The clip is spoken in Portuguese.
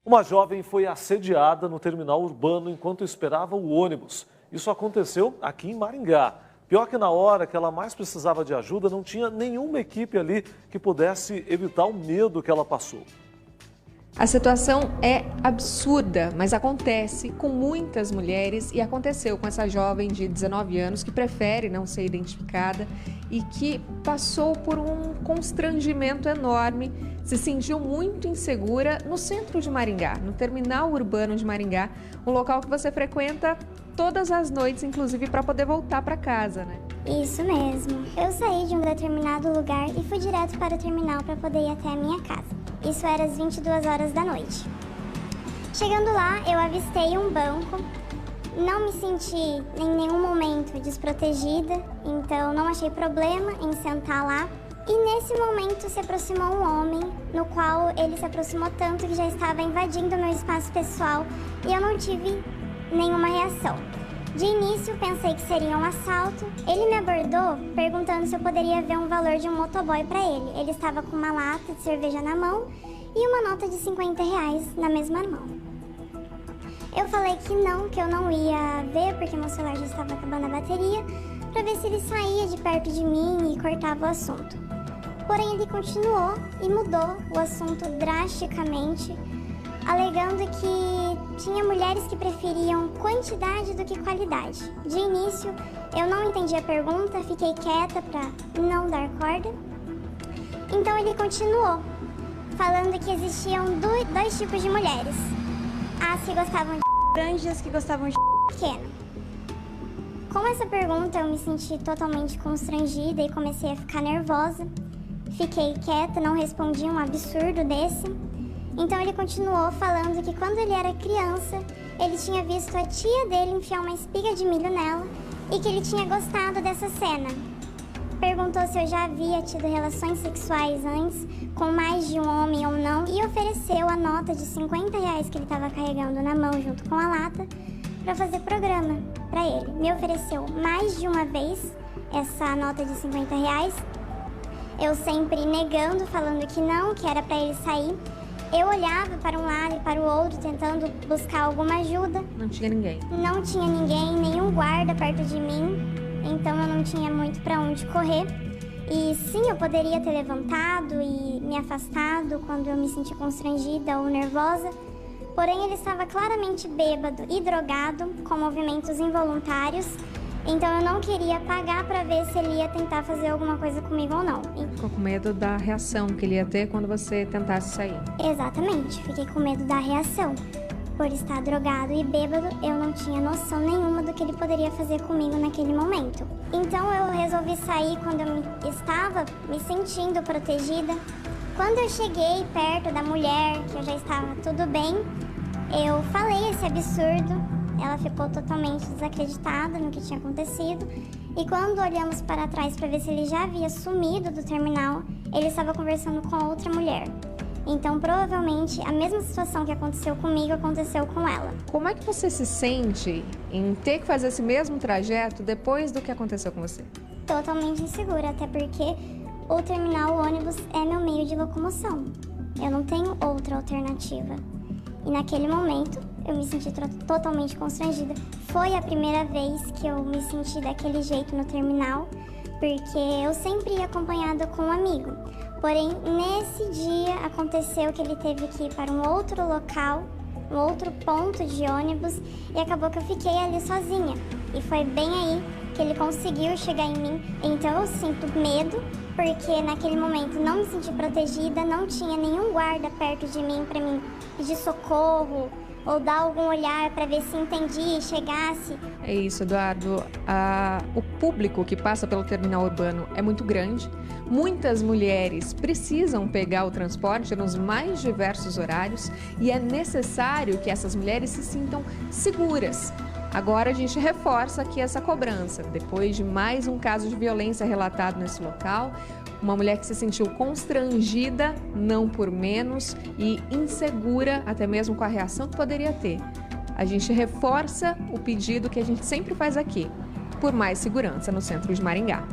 Uma jovem foi assediada no terminal urbano enquanto esperava o ônibus. Isso aconteceu aqui em Maringá. Pior que na hora que ela mais precisava de ajuda, não tinha nenhuma equipe ali que pudesse evitar o medo que ela passou. A situação é absurda, mas acontece com muitas mulheres e aconteceu com essa jovem de 19 anos que prefere não ser identificada e que passou por um constrangimento enorme, se sentiu muito insegura no centro de Maringá, no terminal urbano de Maringá, um local que você frequenta todas as noites, inclusive para poder voltar para casa, né? Isso mesmo. Eu saí de um determinado lugar e fui direto para o terminal para poder ir até a minha casa. Isso era às 22 horas da noite. Chegando lá, eu avistei um banco. Não me senti em nenhum momento desprotegida, então não achei problema em sentar lá. E nesse momento se aproximou um homem, no qual ele se aproximou tanto que já estava invadindo o meu espaço pessoal e eu não tive nenhuma reação. De início, pensei que seria um assalto. Ele me abordou perguntando se eu poderia ver um valor de um motoboy para ele. Ele estava com uma lata de cerveja na mão e uma nota de R$50 na mesma mão. Eu falei que eu não ia ver porque meu celular já estava acabando a bateria, para ver se ele saía de perto de mim e cortava o assunto. Porém, ele continuou e mudou o assunto drasticamente, alegando que tinha mulheres que preferiam quantidade do que qualidade. De início, eu não entendi a pergunta, fiquei quieta para não dar corda. Então ele continuou, falando que existiam dois tipos de mulheres. As que gostavam de grande e as que gostavam de pequeno. Com essa pergunta, eu me senti totalmente constrangida e comecei a ficar nervosa. Fiquei quieta, não respondi um absurdo desse. Então ele continuou falando que quando ele era criança, ele tinha visto a tia dele enfiar uma espiga de milho nela e que ele tinha gostado dessa cena. Perguntou se eu já havia tido relações sexuais antes com mais de um homem ou não e ofereceu a nota de R$50 que ele estava carregando na mão junto com a lata para fazer programa para ele. Me ofereceu mais de uma vez essa nota de R$50, eu sempre negando, falando que não, que era para ele sair. Eu olhava para um lado e para o outro, tentando buscar alguma ajuda. Não tinha ninguém. Não tinha ninguém, nenhum guarda perto de mim, então eu não tinha muito para onde correr. E sim, eu poderia ter levantado e me afastado quando eu me senti constrangida ou nervosa, porém ele estava claramente bêbado e drogado, com movimentos involuntários, então eu não queria pagar para ver se ele ia tentar fazer alguma coisa comigo ou não. Ficou com medo da reação que ele ia ter quando você tentasse sair. Exatamente, fiquei com medo da reação. Por estar drogado e bêbado, eu não tinha noção nenhuma do que ele poderia fazer comigo naquele momento. Então eu resolvi sair quando eu estava me sentindo protegida. Quando eu cheguei perto da mulher, que eu já estava tudo bem, eu falei esse absurdo. Ela ficou totalmente desacreditada no que tinha acontecido. E quando olhamos para trás para ver se ele já havia sumido do terminal, ele estava conversando com outra mulher. Então, provavelmente, a mesma situação que aconteceu comigo aconteceu com ela. Como é que você se sente em ter que fazer esse mesmo trajeto depois do que aconteceu com você? Totalmente insegura, até porque o terminal ônibus é meu meio de locomoção. Eu não tenho outra alternativa. E naquele momento, eu me senti totalmente constrangida. Foi a primeira vez que eu me senti daquele jeito no terminal, porque eu sempre ia acompanhada com um amigo. Porém, nesse dia aconteceu que ele teve que ir para um outro local, um outro ponto de ônibus, e acabou que eu fiquei ali sozinha. E foi bem aí que ele conseguiu chegar em mim. Então eu sinto medo, porque naquele momento não me senti protegida, não tinha nenhum guarda perto de mim para me pedir socorro ou dar algum olhar para ver se entendia e chegasse. É isso, Eduardo. O público que passa pelo terminal urbano é muito grande. Muitas mulheres precisam pegar o transporte nos mais diversos horários e é necessário que essas mulheres se sintam seguras. Agora a gente reforça aqui essa cobrança. Depois de mais um caso de violência relatado nesse local, uma mulher que se sentiu constrangida, não por menos, e insegura, até mesmo com a reação que poderia ter. A gente reforça o pedido que a gente sempre faz aqui, por mais segurança no centro de Maringá.